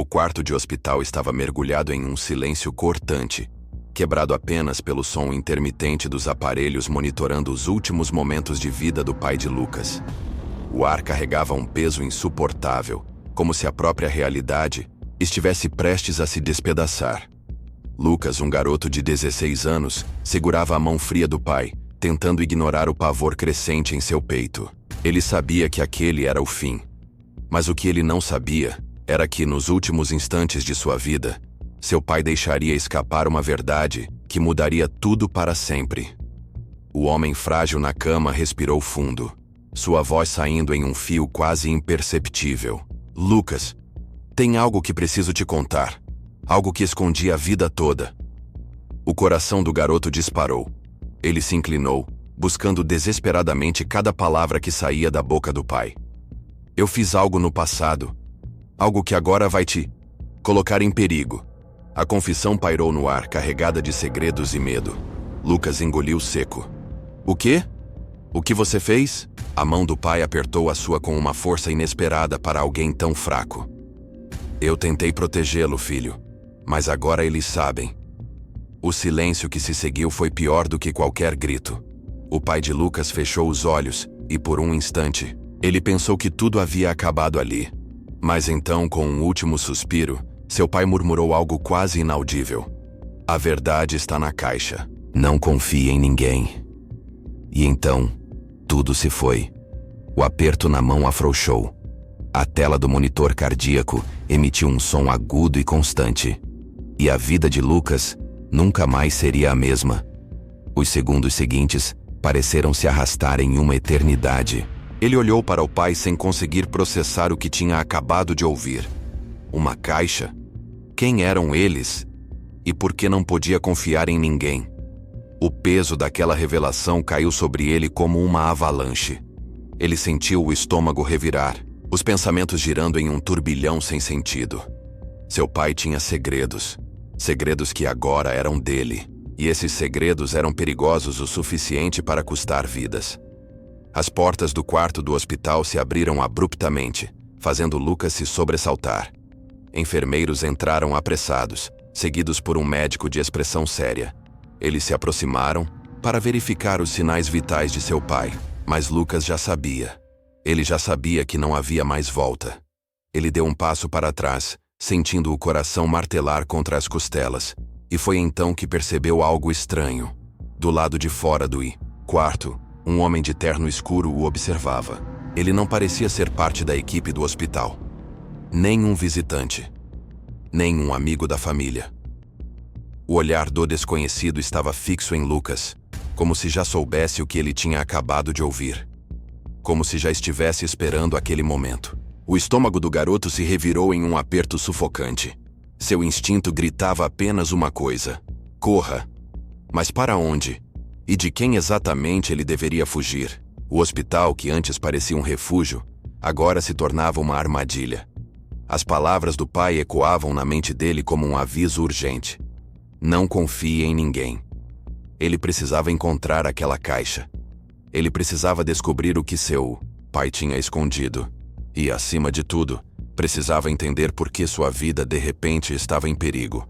O quarto de hospital estava mergulhado em um silêncio cortante, quebrado apenas pelo som intermitente dos aparelhos monitorando os últimos momentos de vida do pai de Lucas. O ar carregava um peso insuportável, como se a própria realidade estivesse prestes a se despedaçar. Lucas, um garoto de 16 anos, segurava a mão fria do pai, tentando ignorar o pavor crescente em seu peito. Ele sabia que aquele era o fim. Mas o que ele não sabia era que, nos últimos instantes de sua vida, seu pai deixaria escapar uma verdade que mudaria tudo para sempre. O homem frágil na cama respirou fundo, sua voz saindo em um fio quase imperceptível. Lucas, tem algo que preciso te contar. Algo que escondi a vida toda. O coração do garoto disparou. Ele se inclinou, buscando desesperadamente cada palavra que saía da boca do pai. Eu fiz algo no passado. Algo que agora vai te colocar em perigo. A confissão pairou no ar, carregada de segredos e medo. Lucas engoliu seco. O quê? O que você fez? A mão do pai apertou a sua com uma força inesperada para alguém tão fraco. Eu tentei protegê-lo, filho. Mas agora eles sabem. O silêncio que se seguiu foi pior do que qualquer grito. O pai de Lucas fechou os olhos e, por um instante, ele pensou que tudo havia acabado ali. Mas então, com um último suspiro, seu pai murmurou algo quase inaudível. A verdade está na caixa. Não confie em ninguém. E então, tudo se foi. O aperto na mão afrouxou. A tela do monitor cardíaco emitiu um som agudo e constante. E a vida de Lucas nunca mais seria a mesma. Os segundos seguintes pareceram se arrastar em uma eternidade. Ele olhou para o pai sem conseguir processar o que tinha acabado de ouvir. Uma caixa? Quem eram eles? E por que não podia confiar em ninguém? O peso daquela revelação caiu sobre ele como uma avalanche. Ele sentiu o estômago revirar, os pensamentos girando em um turbilhão sem sentido. Seu pai tinha segredos. Segredos que agora eram dele. E esses segredos eram perigosos o suficiente para custar vidas. As portas do quarto do hospital se abriram abruptamente, fazendo Lucas se sobressaltar. Enfermeiros entraram apressados, seguidos por um médico de expressão séria. Eles se aproximaram para verificar os sinais vitais de seu pai, mas Lucas já sabia. Ele já sabia que não havia mais volta. Ele deu um passo para trás, sentindo o coração martelar contra as costelas, e foi então que percebeu algo estranho. Do lado de fora do quarto, um homem de terno escuro o observava. Ele não parecia ser parte da equipe do hospital. Nem um visitante. Nem um amigo da família. O olhar do desconhecido estava fixo em Lucas, como se já soubesse o que ele tinha acabado de ouvir. Como se já estivesse esperando aquele momento. O estômago do garoto se revirou em um aperto sufocante. Seu instinto gritava apenas uma coisa: corra! Mas para onde? E de quem exatamente ele deveria fugir? O hospital, que antes parecia um refúgio, agora se tornava uma armadilha. As palavras do pai ecoavam na mente dele como um aviso urgente. Não confie em ninguém. Ele precisava encontrar aquela caixa. Ele precisava descobrir o que seu pai tinha escondido. E, acima de tudo, precisava entender por que sua vida de repente estava em perigo.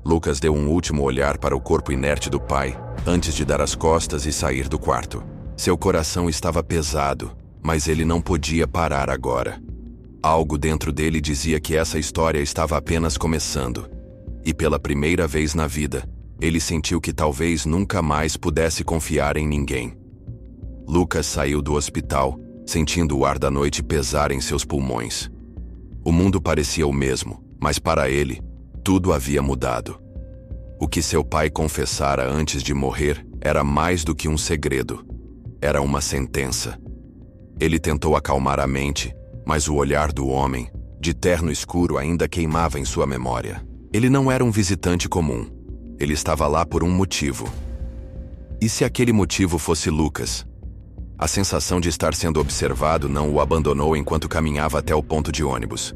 Lucas deu um último olhar para o corpo inerte do pai, antes de dar as costas e sair do quarto. Seu coração estava pesado, mas ele não podia parar agora. Algo dentro dele dizia que essa história estava apenas começando. E pela primeira vez na vida, ele sentiu que talvez nunca mais pudesse confiar em ninguém. Lucas saiu do hospital, sentindo o ar da noite pesar em seus pulmões. O mundo parecia o mesmo, mas para ele, tudo havia mudado. O que seu pai confessara antes de morrer era mais do que um segredo. Era uma sentença. Ele tentou acalmar a mente, mas o olhar do homem, de terno escuro, ainda queimava em sua memória. Ele não era um visitante comum. Ele estava lá por um motivo. E se aquele motivo fosse Lucas? A sensação de estar sendo observado não o abandonou enquanto caminhava até o ponto de ônibus.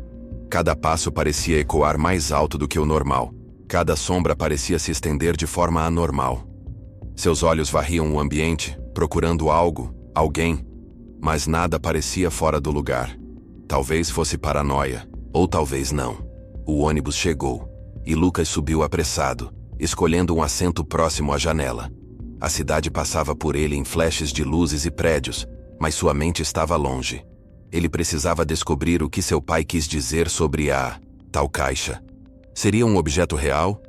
Cada passo parecia ecoar mais alto do que o normal. Cada sombra parecia se estender de forma anormal. Seus olhos varriam o ambiente, procurando algo, alguém, mas nada parecia fora do lugar. Talvez fosse paranoia, ou talvez não. O ônibus chegou, e Lucas subiu apressado, escolhendo um assento próximo à janela. A cidade passava por ele em flashes de luzes e prédios, mas sua mente estava longe. Ele precisava descobrir o que seu pai quis dizer sobre a tal caixa. Seria um objeto real?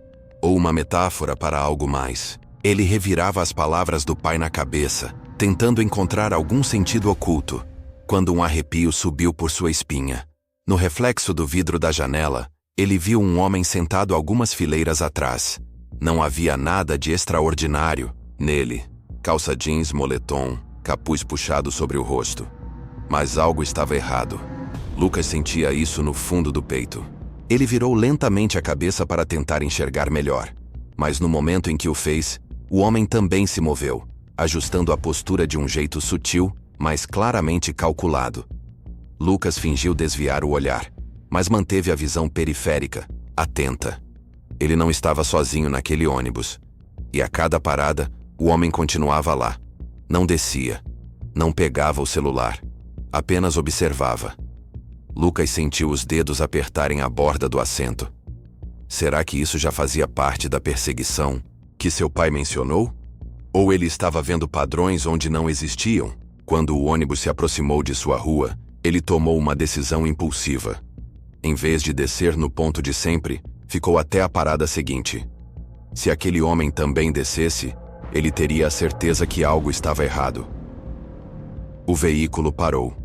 Ou uma metáfora para algo mais? Ele revirava as palavras do pai na cabeça, tentando encontrar algum sentido oculto, quando um arrepio subiu por sua espinha. No reflexo do vidro da janela, ele viu um homem sentado algumas fileiras atrás. Não havia nada de extraordinário nele. Calça jeans, moletom, capuz puxado sobre o rosto. Mas algo estava errado. Lucas sentia isso no fundo do peito. Ele virou lentamente a cabeça para tentar enxergar melhor. Mas no momento em que o fez, o homem também se moveu, ajustando a postura de um jeito sutil, mas claramente calculado. Lucas fingiu desviar o olhar, mas manteve a visão periférica, atenta. Ele não estava sozinho naquele ônibus. E a cada parada, o homem continuava lá. Não descia. Não pegava o celular. Apenas observava. Lucas sentiu os dedos apertarem a borda do assento. Será que isso já fazia parte da perseguição que seu pai mencionou? Ou ele estava vendo padrões onde não existiam? Quando o ônibus se aproximou de sua rua, ele tomou uma decisão impulsiva. Em vez de descer no ponto de sempre, ficou até a parada seguinte. Se aquele homem também descesse, ele teria a certeza que algo estava errado. O veículo parou.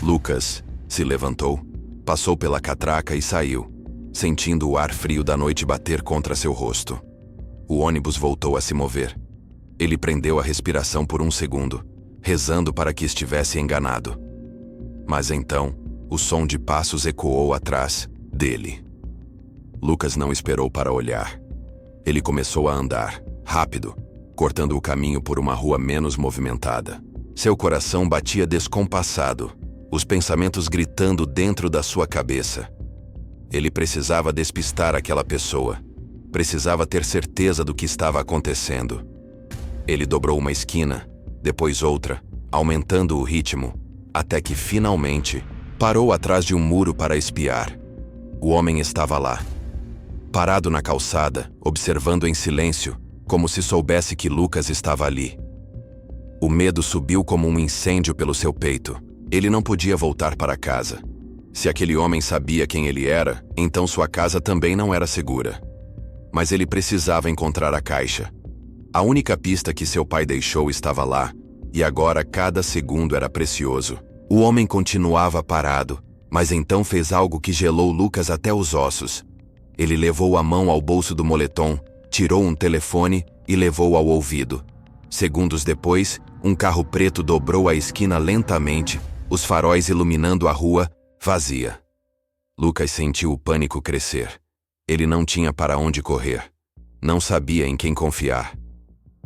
Lucas se levantou, passou pela catraca e saiu, sentindo o ar frio da noite bater contra seu rosto. O ônibus voltou a se mover. Ele prendeu a respiração por um segundo, rezando para que estivesse enganado. Mas então, o som de passos ecoou atrás dele. Lucas não esperou para olhar. Ele começou a andar, rápido, cortando o caminho por uma rua menos movimentada. Seu coração batia descompassado, os pensamentos gritando dentro da sua cabeça. Ele precisava despistar aquela pessoa. Precisava ter certeza do que estava acontecendo. Ele dobrou uma esquina, depois outra, aumentando o ritmo, até que finalmente parou atrás de um muro para espiar. O homem estava lá, parado na calçada, observando em silêncio, como se soubesse que Lucas estava ali. O medo subiu como um incêndio pelo seu peito. Ele não podia voltar para casa. Se aquele homem sabia quem ele era, então sua casa também não era segura. Mas ele precisava encontrar a caixa. A única pista que seu pai deixou estava lá, e agora cada segundo era precioso. O homem continuava parado, mas então fez algo que gelou Lucas até os ossos. Ele levou a mão ao bolso do moletom, tirou um telefone e levou ao ouvido. Segundos depois, um carro preto dobrou a esquina lentamente, os faróis iluminando a rua, vazia. Lucas sentiu o pânico crescer. Ele não tinha para onde correr. Não sabia em quem confiar.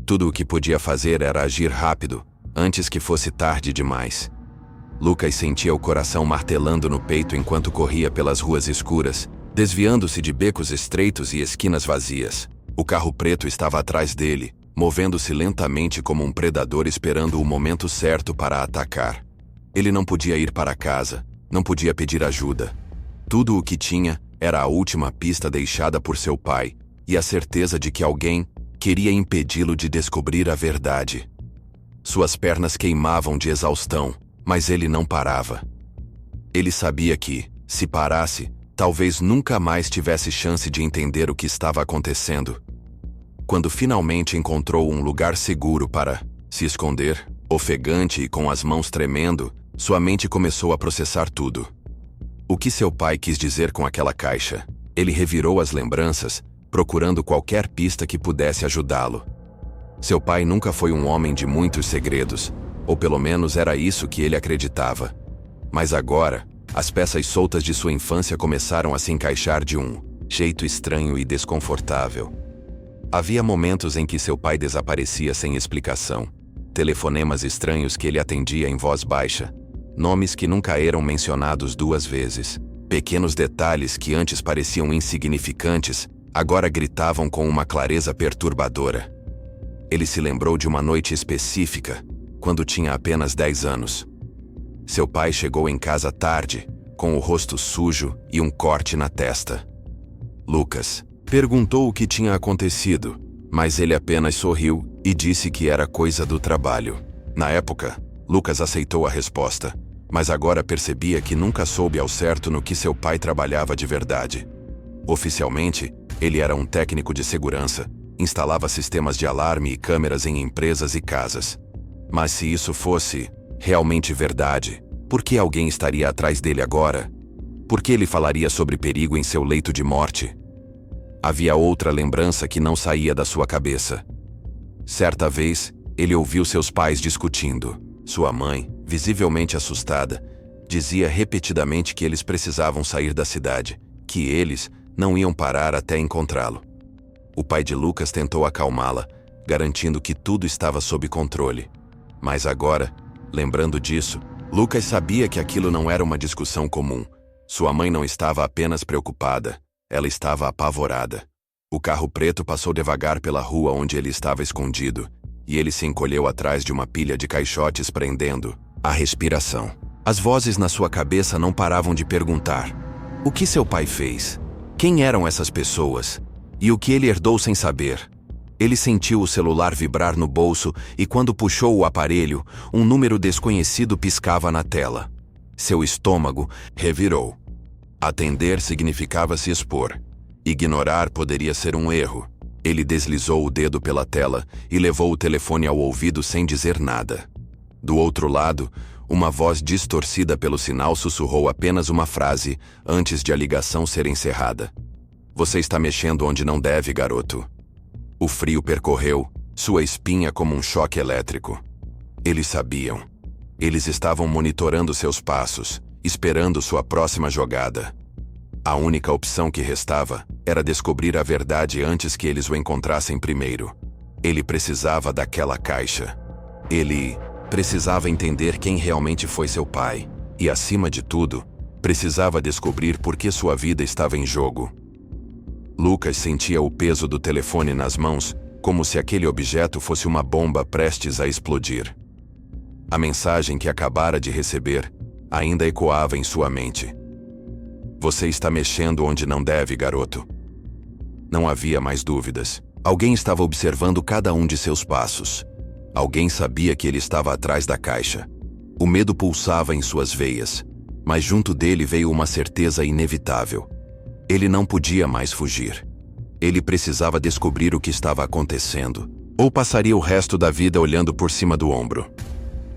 Tudo o que podia fazer era agir rápido, antes que fosse tarde demais. Lucas sentia o coração martelando no peito enquanto corria pelas ruas escuras, desviando-se de becos estreitos e esquinas vazias. O carro preto estava atrás dele, movendo-se lentamente como um predador esperando o momento certo para atacar. Ele não podia ir para casa, não podia pedir ajuda. Tudo o que tinha era a última pista deixada por seu pai e a certeza de que alguém queria impedi-lo de descobrir a verdade. Suas pernas queimavam de exaustão, mas ele não parava. Ele sabia que, se parasse, talvez nunca mais tivesse chance de entender o que estava acontecendo. Quando finalmente encontrou um lugar seguro para se esconder, ofegante e com as mãos tremendo, sua mente começou a processar tudo. O que seu pai quis dizer com aquela caixa? Ele revirou as lembranças, procurando qualquer pista que pudesse ajudá-lo. Seu pai nunca foi um homem de muitos segredos, ou pelo menos era isso que ele acreditava. Mas agora, as peças soltas de sua infância começaram a se encaixar de um jeito estranho e desconfortável. Havia momentos em que seu pai desaparecia sem explicação, telefonemas estranhos que ele atendia em voz baixa, nomes que nunca eram mencionados duas vezes, pequenos detalhes que antes pareciam insignificantes, agora gritavam com uma clareza perturbadora. Ele se lembrou de uma noite específica, quando tinha apenas 10 anos. Seu pai chegou em casa tarde, com o rosto sujo e um corte na testa. Lucas perguntou o que tinha acontecido, mas ele apenas sorriu e disse que era coisa do trabalho. Na época, Lucas aceitou a resposta, mas agora percebia que nunca soube ao certo no que seu pai trabalhava de verdade. Oficialmente, ele era um técnico de segurança, instalava sistemas de alarme e câmeras em empresas e casas. Mas se isso fosse realmente verdade, por que alguém estaria atrás dele agora? Por que ele falaria sobre perigo em seu leito de morte? Havia outra lembrança que não saía da sua cabeça. Certa vez, ele ouviu seus pais discutindo. Sua mãe, visivelmente assustada, dizia repetidamente que eles precisavam sair da cidade, que eles não iam parar até encontrá-lo. O pai de Lucas tentou acalmá-la, garantindo que tudo estava sob controle. Mas agora, lembrando disso, Lucas sabia que aquilo não era uma discussão comum. Sua mãe não estava apenas preocupada, ela estava apavorada. O carro preto passou devagar pela rua onde ele estava escondido, e ele se encolheu atrás de uma pilha de caixotes prendendo a respiração. As vozes na sua cabeça não paravam de perguntar: o que seu pai fez? Quem eram essas pessoas? E o que ele herdou sem saber? Ele sentiu o celular vibrar no bolso e quando puxou o aparelho, um número desconhecido piscava na tela. Seu estômago revirou. Atender significava se expor. Ignorar poderia ser um erro. Ele deslizou o dedo pela tela e levou o telefone ao ouvido sem dizer nada. Do outro lado, uma voz distorcida pelo sinal sussurrou apenas uma frase antes de a ligação ser encerrada. Você está mexendo onde não deve, garoto. O frio percorreu sua espinha como um choque elétrico. Eles sabiam. Eles estavam monitorando seus passos, esperando sua próxima jogada. A única opção que restava era descobrir a verdade antes que eles o encontrassem primeiro. Ele precisava daquela caixa. Ele precisava entender quem realmente foi seu pai. E, acima de tudo, precisava descobrir por que sua vida estava em jogo. Lucas sentia o peso do telefone nas mãos, como se aquele objeto fosse uma bomba prestes a explodir. A mensagem que acabara de receber ainda ecoava em sua mente. Você está mexendo onde não deve, garoto. Não havia mais dúvidas. Alguém estava observando cada um de seus passos. Alguém sabia que ele estava atrás da caixa. O medo pulsava em suas veias, mas junto dele veio uma certeza inevitável. Ele não podia mais fugir. Ele precisava descobrir o que estava acontecendo, ou passaria o resto da vida olhando por cima do ombro.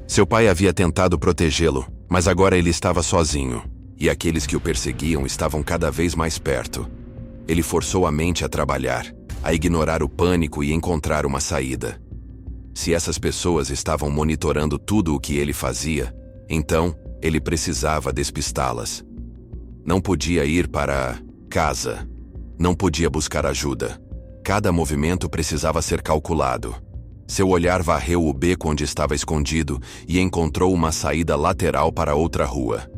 Seu pai havia tentado protegê-lo, mas agora ele estava sozinho, e aqueles que o perseguiam estavam cada vez mais perto. Ele forçou a mente a trabalhar, a ignorar o pânico e encontrar uma saída. Se essas pessoas estavam monitorando tudo o que ele fazia, então ele precisava despistá-las. Não podia ir para casa. Não podia buscar ajuda. Cada movimento precisava ser calculado. Seu olhar varreu o beco onde estava escondido e encontrou uma saída lateral para outra rua.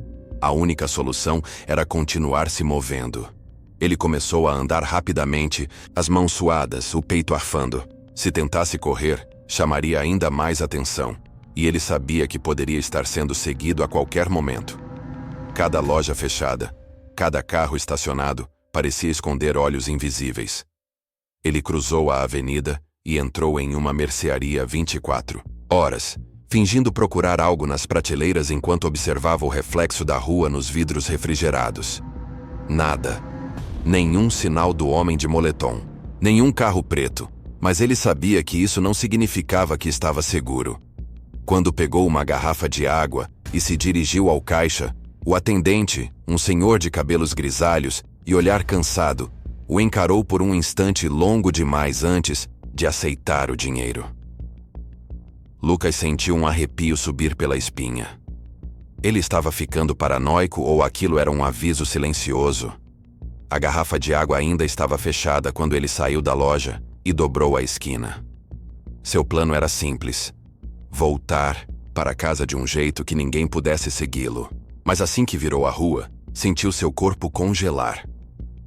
A única solução era continuar se movendo. Ele começou a andar rapidamente, as mãos suadas, o peito arfando. Se tentasse correr, chamaria ainda mais atenção, e ele sabia que poderia estar sendo seguido a qualquer momento. Cada loja fechada, cada carro estacionado, parecia esconder olhos invisíveis. Ele cruzou a avenida e entrou em uma mercearia 24 horas, fingindo procurar algo nas prateleiras enquanto observava o reflexo da rua nos vidros refrigerados. Nada. Nenhum sinal do homem de moletom. Nenhum carro preto. Mas ele sabia que isso não significava que estava seguro. Quando pegou uma garrafa de água e se dirigiu ao caixa, o atendente, um senhor de cabelos grisalhos e olhar cansado, o encarou por um instante longo demais antes de aceitar o dinheiro. Lucas sentiu um arrepio subir pela espinha. Ele estava ficando paranoico ou aquilo era um aviso silencioso? A garrafa de água ainda estava fechada quando ele saiu da loja e dobrou a esquina. Seu plano era simples: voltar para casa de um jeito que ninguém pudesse segui-lo. Mas assim que virou a rua, sentiu seu corpo congelar.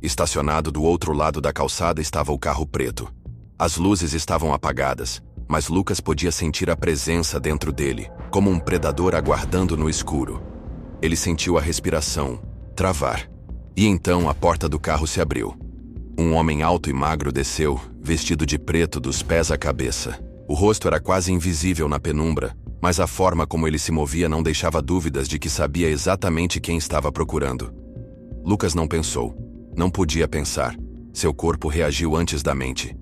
Estacionado do outro lado da calçada estava o carro preto. As luzes estavam apagadas, mas Lucas podia sentir a presença dentro dele, como um predador aguardando no escuro. Ele sentiu a respiração, travar. E então a porta do carro se abriu. Um homem alto e magro desceu, vestido de preto dos pés à cabeça. O rosto era quase invisível na penumbra, mas a forma como ele se movia não deixava dúvidas de que sabia exatamente quem estava procurando. Lucas não pensou. Não podia pensar. Seu corpo reagiu antes da mente.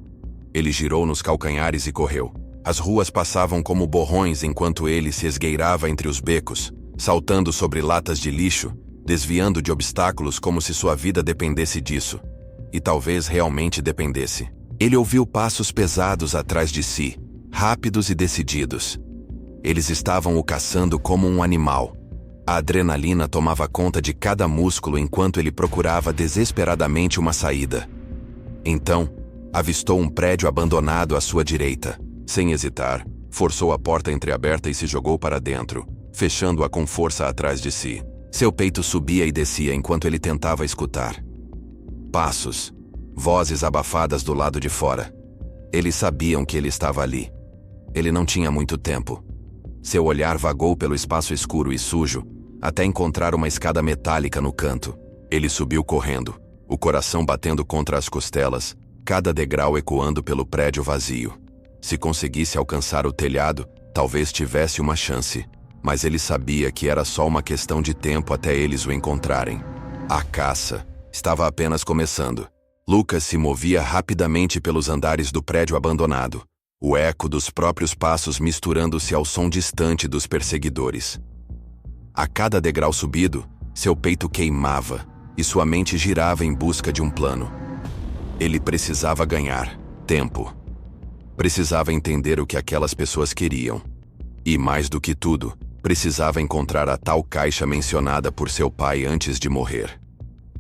Ele girou nos calcanhares e correu. As ruas passavam como borrões enquanto ele se esgueirava entre os becos, saltando sobre latas de lixo, desviando de obstáculos como se sua vida dependesse disso. E talvez realmente dependesse. Ele ouviu passos pesados atrás de si, rápidos e decididos. Eles estavam o caçando como um animal. A adrenalina tomava conta de cada músculo enquanto ele procurava desesperadamente uma saída. Então, avistou um prédio abandonado à sua direita. Sem hesitar, forçou a porta entreaberta e se jogou para dentro, fechando-a com força atrás de si. Seu peito subia e descia enquanto ele tentava escutar. Passos. Vozes abafadas do lado de fora. Eles sabiam que ele estava ali. Ele não tinha muito tempo. Seu olhar vagou pelo espaço escuro e sujo, até encontrar uma escada metálica no canto. Ele subiu correndo, o coração batendo contra as costelas, cada degrau ecoando pelo prédio vazio. Se conseguisse alcançar o telhado, talvez tivesse uma chance, mas ele sabia que era só uma questão de tempo até eles o encontrarem. A caça estava apenas começando. Lucas se movia rapidamente pelos andares do prédio abandonado, o eco dos próprios passos misturando-se ao som distante dos perseguidores. A cada degrau subido, seu peito queimava e sua mente girava em busca de um plano. Ele precisava ganhar tempo. Precisava entender o que aquelas pessoas queriam. E, mais do que tudo, precisava encontrar a tal caixa mencionada por seu pai antes de morrer.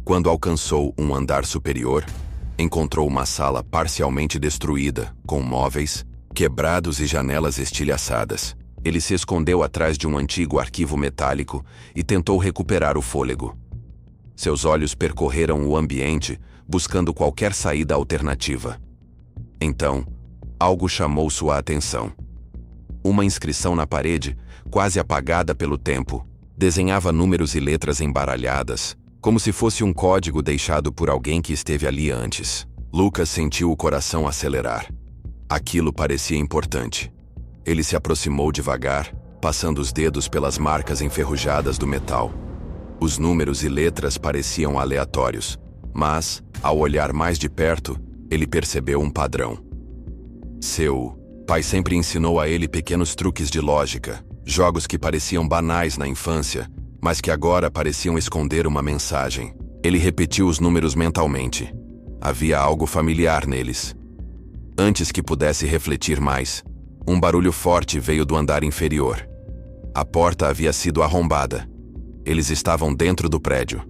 Quando alcançou um andar superior, encontrou uma sala parcialmente destruída, com móveis quebrados e janelas estilhaçadas. Ele se escondeu atrás de um antigo arquivo metálico e tentou recuperar o fôlego. Seus olhos percorreram o ambiente, buscando qualquer saída alternativa. Então, algo chamou sua atenção. Uma inscrição na parede, quase apagada pelo tempo, desenhava números e letras embaralhadas, como se fosse um código deixado por alguém que esteve ali antes. Lucas sentiu o coração acelerar. Aquilo parecia importante. Ele se aproximou devagar, passando os dedos pelas marcas enferrujadas do metal. Os números e letras pareciam aleatórios, mas, ao olhar mais de perto, ele percebeu um padrão. Seu pai sempre ensinou a ele pequenos truques de lógica, jogos que pareciam banais na infância, mas que agora pareciam esconder uma mensagem. Ele repetiu os números mentalmente. Havia algo familiar neles. Antes que pudesse refletir mais, um barulho forte veio do andar inferior. A porta havia sido arrombada. Eles estavam dentro do prédio.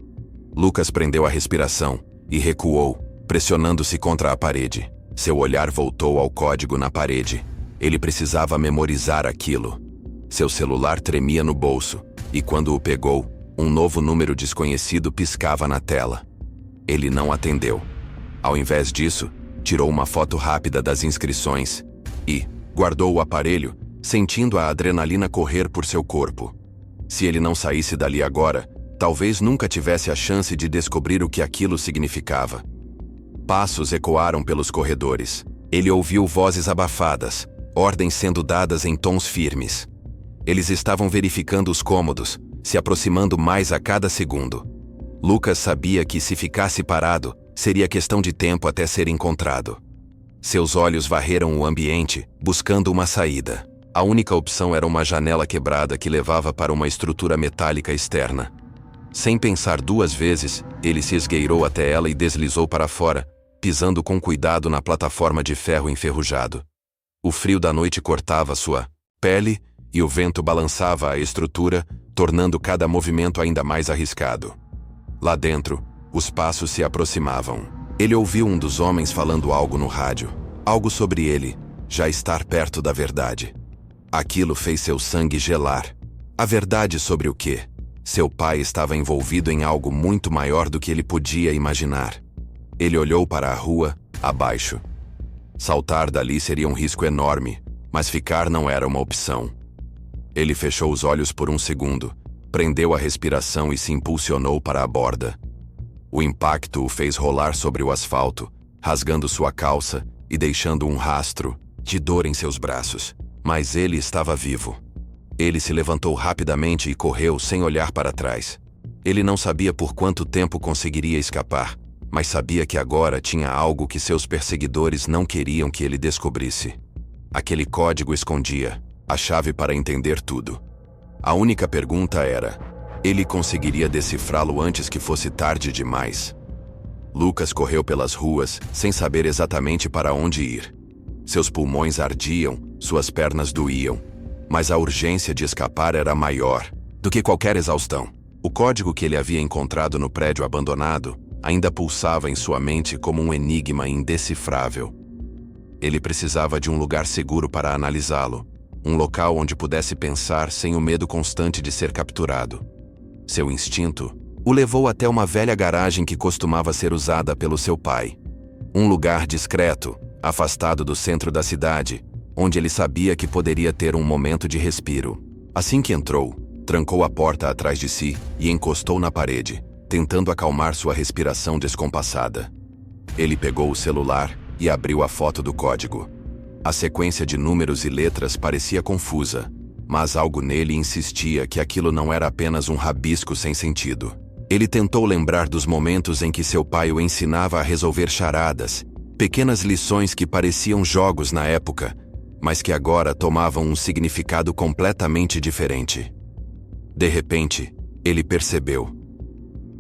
Lucas prendeu a respiração e recuou, pressionando-se contra a parede. Seu olhar voltou ao código na parede. Ele precisava memorizar aquilo. Seu celular tremia no bolso, e quando o pegou, um novo número desconhecido piscava na tela. Ele não atendeu. Ao invés disso, tirou uma foto rápida das inscrições e guardou o aparelho, sentindo a adrenalina correr por seu corpo. Se ele não saísse dali agora, talvez nunca tivesse a chance de descobrir o que aquilo significava. Passos ecoaram pelos corredores. Ele ouviu vozes abafadas, ordens sendo dadas em tons firmes. Eles estavam verificando os cômodos, se aproximando mais a cada segundo. Lucas sabia que se ficasse parado, seria questão de tempo até ser encontrado. Seus olhos varreram o ambiente, buscando uma saída. A única opção era uma janela quebrada que levava para uma estrutura metálica externa. Sem pensar duas vezes, ele se esgueirou até ela e deslizou para fora, pisando com cuidado na plataforma de ferro enferrujado. O frio da noite cortava sua pele e o vento balançava a estrutura, tornando cada movimento ainda mais arriscado. Lá dentro, os passos se aproximavam. Ele ouviu um dos homens falando algo no rádio. Algo sobre ele já estar perto da verdade. Aquilo fez seu sangue gelar. A verdade sobre o quê? Seu pai estava envolvido em algo muito maior do que ele podia imaginar. Ele olhou para a rua, abaixo. Saltar dali seria um risco enorme, mas ficar não era uma opção. Ele fechou os olhos por um segundo, prendeu a respiração e se impulsionou para a borda. O impacto o fez rolar sobre o asfalto, rasgando sua calça e deixando um rastro de dor em seus braços. Mas ele estava vivo. Ele se levantou rapidamente e correu sem olhar para trás. Ele não sabia por quanto tempo conseguiria escapar, mas sabia que agora tinha algo que seus perseguidores não queriam que ele descobrisse. Aquele código escondia a chave para entender tudo. A única pergunta era: ele conseguiria decifrá-lo antes que fosse tarde demais? Lucas correu pelas ruas, sem saber exatamente para onde ir. Seus pulmões ardiam, suas pernas doíam, mas a urgência de escapar era maior do que qualquer exaustão. O código que ele havia encontrado no prédio abandonado ainda pulsava em sua mente como um enigma indecifrável. Ele precisava de um lugar seguro para analisá-lo, um local onde pudesse pensar sem o medo constante de ser capturado. Seu instinto o levou até uma velha garagem que costumava ser usada pelo seu pai. Um lugar discreto, afastado do centro da cidade, onde ele sabia que poderia ter um momento de respiro. Assim que entrou, trancou a porta atrás de si e encostou na parede, tentando acalmar sua respiração descompassada. Ele pegou o celular e abriu a foto do código. A sequência de números e letras parecia confusa, mas algo nele insistia que aquilo não era apenas um rabisco sem sentido. Ele tentou lembrar dos momentos em que seu pai o ensinava a resolver charadas, pequenas lições que pareciam jogos na época, mas que agora tomavam um significado completamente diferente. De repente, ele percebeu.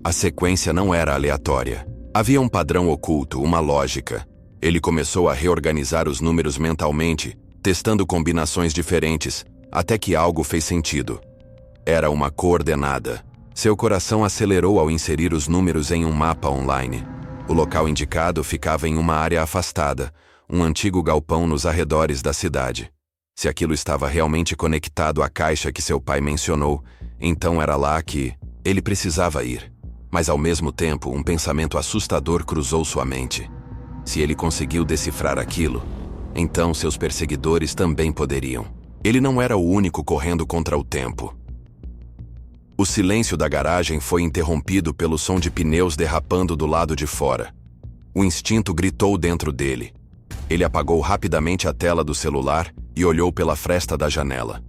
A sequência não era aleatória. Havia um padrão oculto, uma lógica. Ele começou a reorganizar os números mentalmente, testando combinações diferentes, até que algo fez sentido. Era uma coordenada. Seu coração acelerou ao inserir os números em um mapa online. O local indicado ficava em uma área afastada, um antigo galpão nos arredores da cidade. Se aquilo estava realmente conectado à caixa que seu pai mencionou, então era lá que ele precisava ir. Mas ao mesmo tempo, um pensamento assustador cruzou sua mente. Se ele conseguiu decifrar aquilo, então seus perseguidores também poderiam. Ele não era o único correndo contra o tempo. O silêncio da garagem foi interrompido pelo som de pneus derrapando do lado de fora. O instinto gritou dentro dele. Ele apagou rapidamente a tela do celular e olhou pela fresta da janela.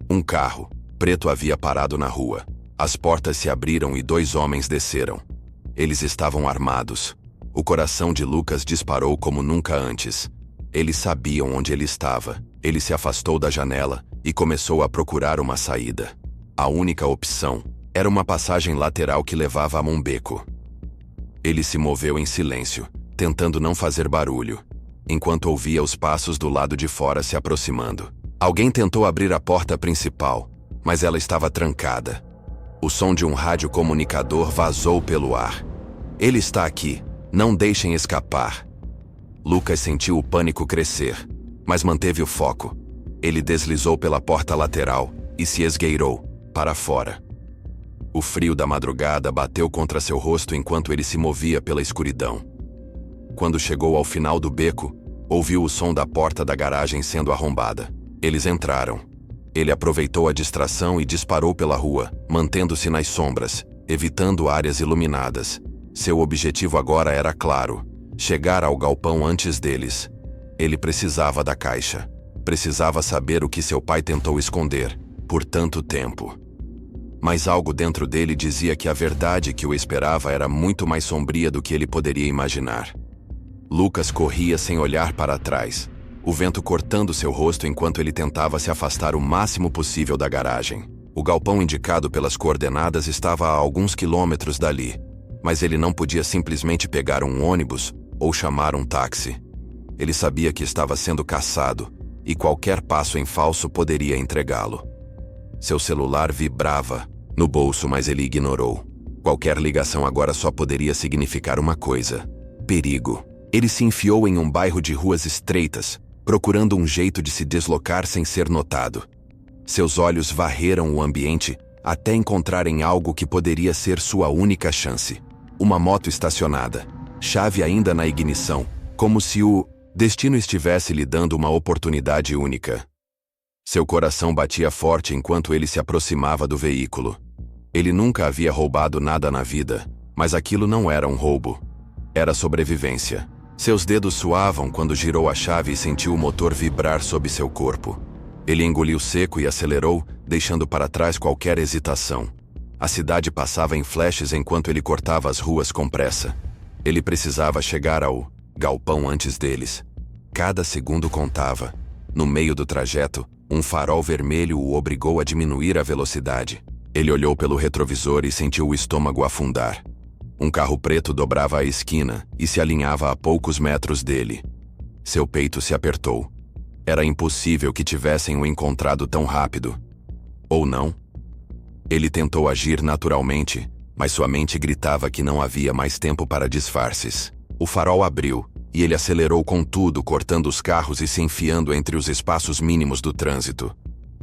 Um carro preto havia parado na rua. As portas se abriram e 2 homens desceram. Eles estavam armados. O coração de Lucas disparou como nunca antes. Eles sabiam onde ele estava. Ele se afastou da janela e começou a procurar uma saída. A única opção era uma passagem lateral que levava a um beco. Ele se moveu em silêncio, tentando não fazer barulho, enquanto ouvia os passos do lado de fora se aproximando. Alguém tentou abrir a porta principal, mas ela estava trancada. O som de um radiocomunicador vazou pelo ar. Ele está aqui. Não deixem escapar. Lucas sentiu o pânico crescer, mas manteve o foco. Ele deslizou pela porta lateral e se esgueirou para fora. O frio da madrugada bateu contra seu rosto enquanto ele se movia pela escuridão. Quando chegou ao final do beco, ouviu o som da porta da garagem sendo arrombada. Eles entraram. Ele aproveitou a distração e disparou pela rua, mantendo-se nas sombras, evitando áreas iluminadas. Seu objetivo agora era claro: chegar ao galpão antes deles. Ele precisava da caixa. Precisava saber o que seu pai tentou esconder por tanto tempo. Mas algo dentro dele dizia que a verdade que o esperava era muito mais sombria do que ele poderia imaginar. Lucas corria sem olhar para trás, o vento cortando seu rosto enquanto ele tentava se afastar o máximo possível da garagem. O galpão indicado pelas coordenadas estava a alguns quilômetros dali, mas ele não podia simplesmente pegar um ônibus ou chamar um táxi. Ele sabia que estava sendo caçado e qualquer passo em falso poderia entregá-lo. Seu celular vibrava no bolso, mas ele ignorou. Qualquer ligação agora só poderia significar uma coisa: perigo. Ele se enfiou em um bairro de ruas estreitas, procurando um jeito de se deslocar sem ser notado. Seus olhos varreram o ambiente até encontrarem algo que poderia ser sua única chance. Uma moto estacionada, chave ainda na ignição, como se o destino estivesse lhe dando uma oportunidade única. Seu coração batia forte enquanto ele se aproximava do veículo. Ele nunca havia roubado nada na vida, mas aquilo não era um roubo. Era sobrevivência. Seus dedos suavam quando girou a chave e sentiu o motor vibrar sob seu corpo. Ele engoliu seco e acelerou, deixando para trás qualquer hesitação. A cidade passava em flashes enquanto ele cortava as ruas com pressa. Ele precisava chegar ao galpão antes deles. Cada segundo contava. No meio do trajeto, um farol vermelho o obrigou a diminuir a velocidade. Ele olhou pelo retrovisor e sentiu o estômago afundar. Um carro preto dobrava a esquina e se alinhava a poucos metros dele. Seu peito se apertou. Era impossível que tivessem o encontrado tão rápido. Ou não? Ele tentou agir naturalmente, mas sua mente gritava que não havia mais tempo para disfarces. O farol abriu, e ele acelerou com tudo, cortando os carros e se enfiando entre os espaços mínimos do trânsito.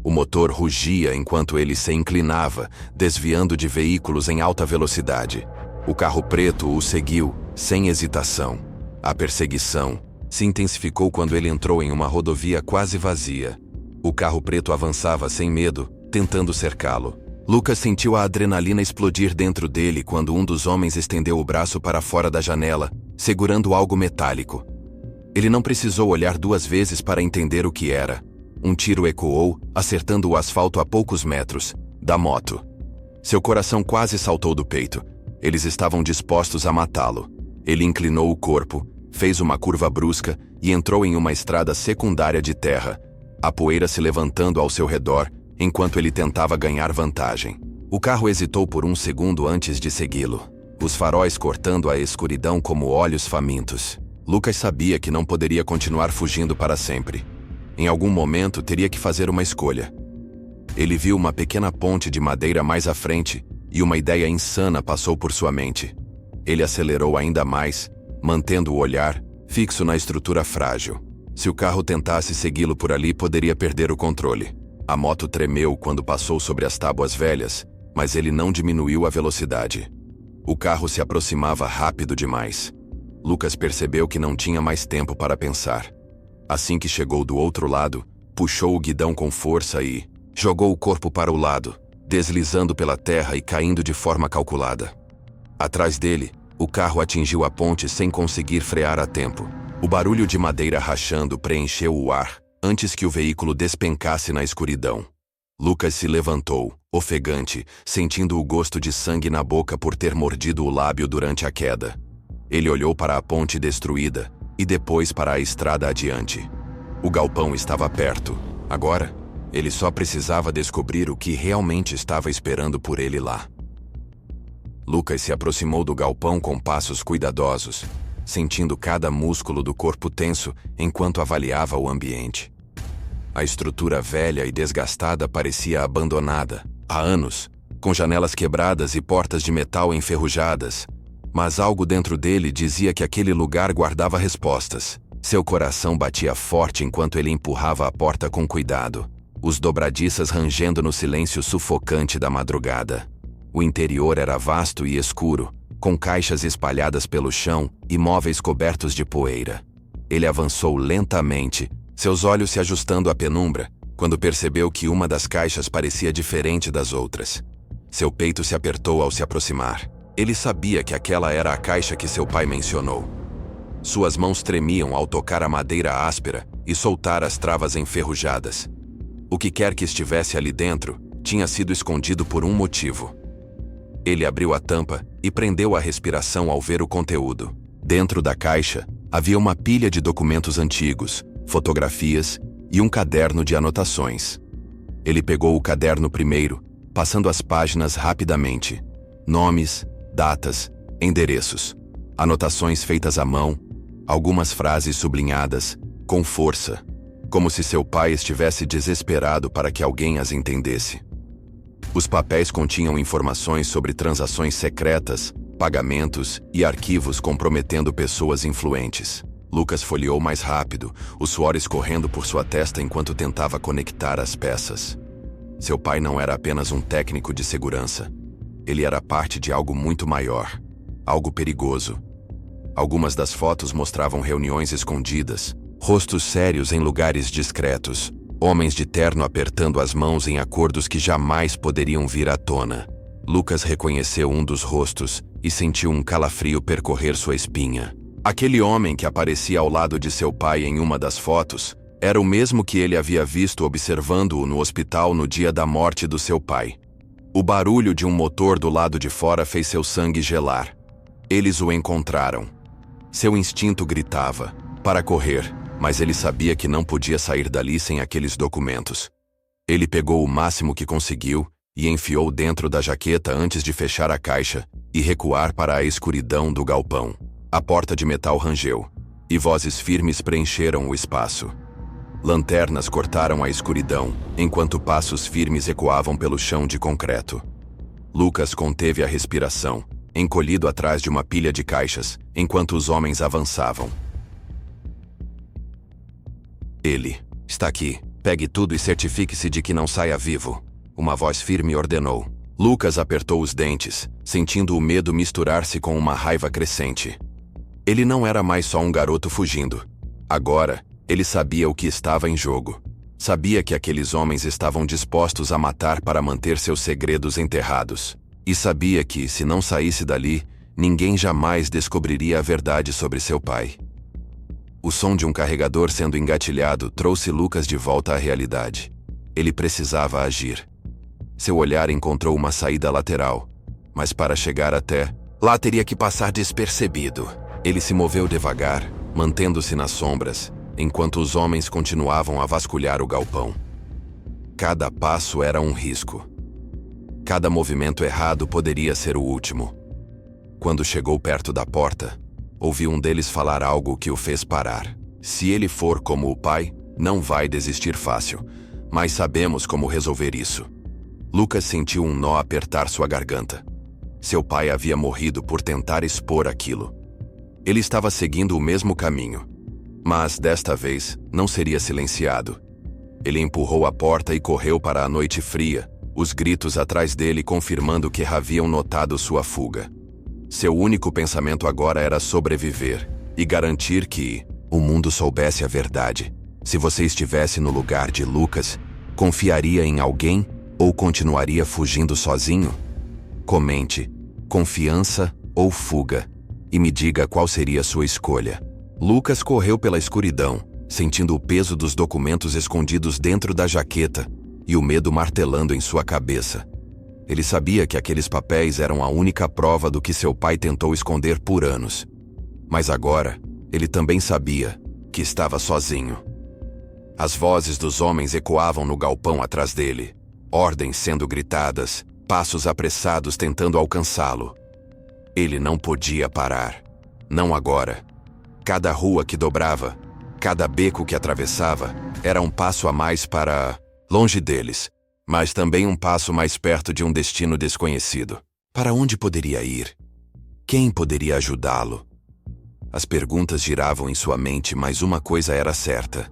O motor rugia enquanto ele se inclinava, desviando de veículos em alta velocidade. O carro preto o seguiu, sem hesitação. A perseguição se intensificou quando ele entrou em uma rodovia quase vazia. O carro preto avançava sem medo, tentando cercá-lo. Lucas sentiu a adrenalina explodir dentro dele quando um dos homens estendeu o braço para fora da janela, segurando algo metálico. Ele não precisou olhar duas vezes para entender o que era. Um tiro ecoou, acertando o asfalto a poucos metros da moto. Seu coração quase saltou do peito. Eles estavam dispostos a matá-lo. Ele inclinou o corpo, fez uma curva brusca e entrou em uma estrada secundária de terra, a poeira se levantando ao seu redor enquanto ele tentava ganhar vantagem. O carro hesitou por um segundo antes de segui-lo, os faróis cortando a escuridão como olhos famintos. Lucas sabia que não poderia continuar fugindo para sempre. Em algum momento teria que fazer uma escolha. Ele viu uma pequena ponte de madeira mais à frente e uma ideia insana passou por sua mente. Ele acelerou ainda mais, mantendo o olhar fixo na estrutura frágil. Se o carro tentasse segui-lo por ali, poderia perder o controle. A moto tremeu quando passou sobre as tábuas velhas, mas ele não diminuiu a velocidade. O carro se aproximava rápido demais. Lucas percebeu que não tinha mais tempo para pensar. Assim que chegou do outro lado, puxou o guidão com força e jogou o corpo para o lado, deslizando pela terra e caindo de forma calculada. Atrás dele, o carro atingiu a ponte sem conseguir frear a tempo. O barulho de madeira rachando preencheu o ar, antes que o veículo despencasse na escuridão. Lucas se levantou, ofegante, sentindo o gosto de sangue na boca por ter mordido o lábio durante a queda. Ele olhou para a ponte destruída, e depois para a estrada adiante. O galpão estava perto. Agora, ele só precisava descobrir o que realmente estava esperando por ele lá. Lucas se aproximou do galpão com passos cuidadosos, sentindo cada músculo do corpo tenso enquanto avaliava o ambiente. A estrutura velha e desgastada parecia abandonada, há anos, com janelas quebradas e portas de metal enferrujadas, mas algo dentro dele dizia que aquele lugar guardava respostas. Seu coração batia forte enquanto ele empurrava a porta com cuidado, os dobradiças rangendo no silêncio sufocante da madrugada. O interior era vasto e escuro, com caixas espalhadas pelo chão e móveis cobertos de poeira. Ele avançou lentamente, seus olhos se ajustando à penumbra, quando percebeu que uma das caixas parecia diferente das outras. Seu peito se apertou ao se aproximar. Ele sabia que aquela era a caixa que seu pai mencionou. Suas mãos tremiam ao tocar a madeira áspera e soltar as travas enferrujadas. O que quer que estivesse ali dentro, tinha sido escondido por um motivo. Ele abriu a tampa e prendeu a respiração ao ver o conteúdo. Dentro da caixa, havia uma pilha de documentos antigos, fotografias e um caderno de anotações. Ele pegou o caderno primeiro, passando as páginas rapidamente. Nomes, datas, endereços, anotações feitas à mão, algumas frases sublinhadas, com força, como se seu pai estivesse desesperado para que alguém as entendesse. Os papéis continham informações sobre transações secretas, pagamentos e arquivos comprometendo pessoas influentes. Lucas folheou mais rápido, o suor escorrendo por sua testa enquanto tentava conectar as peças. Seu pai não era apenas um técnico de segurança. Ele era parte de algo muito maior, algo perigoso. Algumas das fotos mostravam reuniões escondidas, rostos sérios em lugares discretos, homens de terno apertando as mãos em acordos que jamais poderiam vir à tona. Lucas reconheceu um dos rostos e sentiu um calafrio percorrer sua espinha. Aquele homem que aparecia ao lado de seu pai em uma das fotos era o mesmo que ele havia visto observando-o no hospital no dia da morte do seu pai. O barulho de um motor do lado de fora fez seu sangue gelar. Eles o encontraram. Seu instinto gritava para correr, mas ele sabia que não podia sair dali sem aqueles documentos. Ele pegou o máximo que conseguiu e enfiou dentro da jaqueta antes de fechar a caixa e recuar para a escuridão do galpão. A porta de metal rangeu, e vozes firmes preencheram o espaço. Lanternas cortaram a escuridão, enquanto passos firmes ecoavam pelo chão de concreto. Lucas conteve a respiração, encolhido atrás de uma pilha de caixas, enquanto os homens avançavam. Ele está aqui. Pegue tudo e certifique-se de que não saia vivo. Uma voz firme ordenou. Lucas apertou os dentes, sentindo o medo misturar-se com uma raiva crescente. Ele não era mais só um garoto fugindo. Agora, ele sabia o que estava em jogo. Sabia que aqueles homens estavam dispostos a matar para manter seus segredos enterrados. E sabia que, se não saísse dali, ninguém jamais descobriria a verdade sobre seu pai. O som de um carregador sendo engatilhado trouxe Lucas de volta à realidade. Ele precisava agir. Seu olhar encontrou uma saída lateral, mas para chegar até lá teria que passar despercebido. Ele se moveu devagar, mantendo-se nas sombras, enquanto os homens continuavam a vasculhar o galpão. Cada passo era um risco. Cada movimento errado poderia ser o último. Quando chegou perto da porta, ouviu um deles falar algo que o fez parar. Se ele for como o pai, não vai desistir fácil, mas sabemos como resolver isso. Lucas sentiu um nó apertar sua garganta. Seu pai havia morrido por tentar expor aquilo. Ele estava seguindo o mesmo caminho, mas desta vez não seria silenciado. Ele empurrou a porta e correu para a noite fria, os gritos atrás dele confirmando que haviam notado sua fuga. Seu único pensamento agora era sobreviver e garantir que o mundo soubesse a verdade. Se você estivesse no lugar de Lucas, confiaria em alguém ou continuaria fugindo sozinho? Comente, confiança ou fuga, e me diga qual seria sua escolha. Lucas correu pela escuridão, sentindo o peso dos documentos escondidos dentro da jaqueta e o medo martelando em sua cabeça. Ele sabia que aqueles papéis eram a única prova do que seu pai tentou esconder por anos. Mas agora, ele também sabia que estava sozinho. As vozes dos homens ecoavam no galpão atrás dele, ordens sendo gritadas, passos apressados tentando alcançá-lo. Ele não podia parar. Não agora. Cada rua que dobrava, cada beco que atravessava, era um passo a mais para longe deles, mas também um passo mais perto de um destino desconhecido. Para onde poderia ir? Quem poderia ajudá-lo? As perguntas giravam em sua mente, mas uma coisa era certa.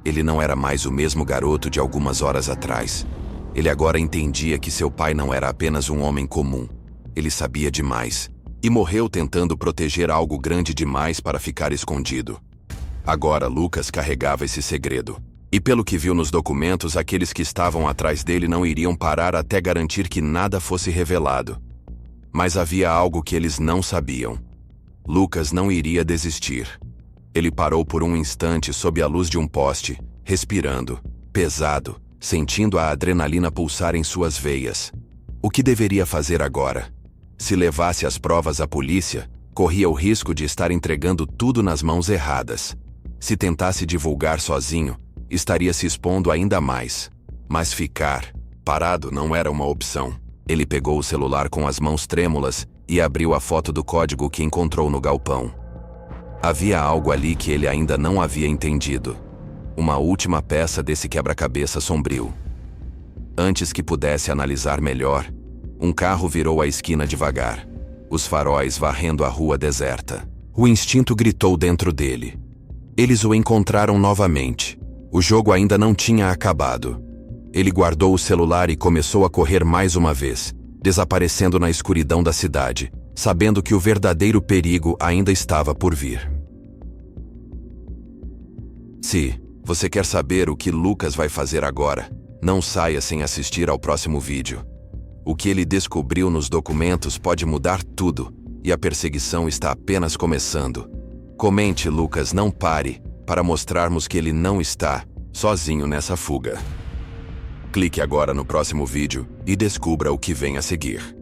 Ele não era mais o mesmo garoto de algumas horas atrás. Ele agora entendia que seu pai não era apenas um homem comum. Ele sabia demais, e morreu tentando proteger algo grande demais para ficar escondido. Agora Lucas carregava esse segredo. E pelo que viu nos documentos, aqueles que estavam atrás dele não iriam parar até garantir que nada fosse revelado. Mas havia algo que eles não sabiam. Lucas não iria desistir. Ele parou por um instante sob a luz de um poste, respirando, pesado, sentindo a adrenalina pulsar em suas veias. O que deveria fazer agora? Se levasse as provas à polícia, corria o risco de estar entregando tudo nas mãos erradas. Se tentasse divulgar sozinho, estaria se expondo ainda mais. Mas ficar parado não era uma opção. Ele pegou o celular com as mãos trêmulas e abriu a foto do código que encontrou no galpão. Havia algo ali que ele ainda não havia entendido. Uma última peça desse quebra-cabeça sombrio. Antes que pudesse analisar melhor, um carro virou a esquina devagar, os faróis varrendo a rua deserta. O instinto gritou dentro dele. Eles o encontraram novamente. O jogo ainda não tinha acabado. Ele guardou o celular e começou a correr mais uma vez, desaparecendo na escuridão da cidade, sabendo que o verdadeiro perigo ainda estava por vir. Se você quer saber o que Lucas vai fazer agora, não saia sem assistir ao próximo vídeo. O que ele descobriu nos documentos pode mudar tudo, e a perseguição está apenas começando. Comente, Lucas, não pare, para mostrarmos que ele não está sozinho nessa fuga. Clique agora no próximo vídeo e descubra o que vem a seguir.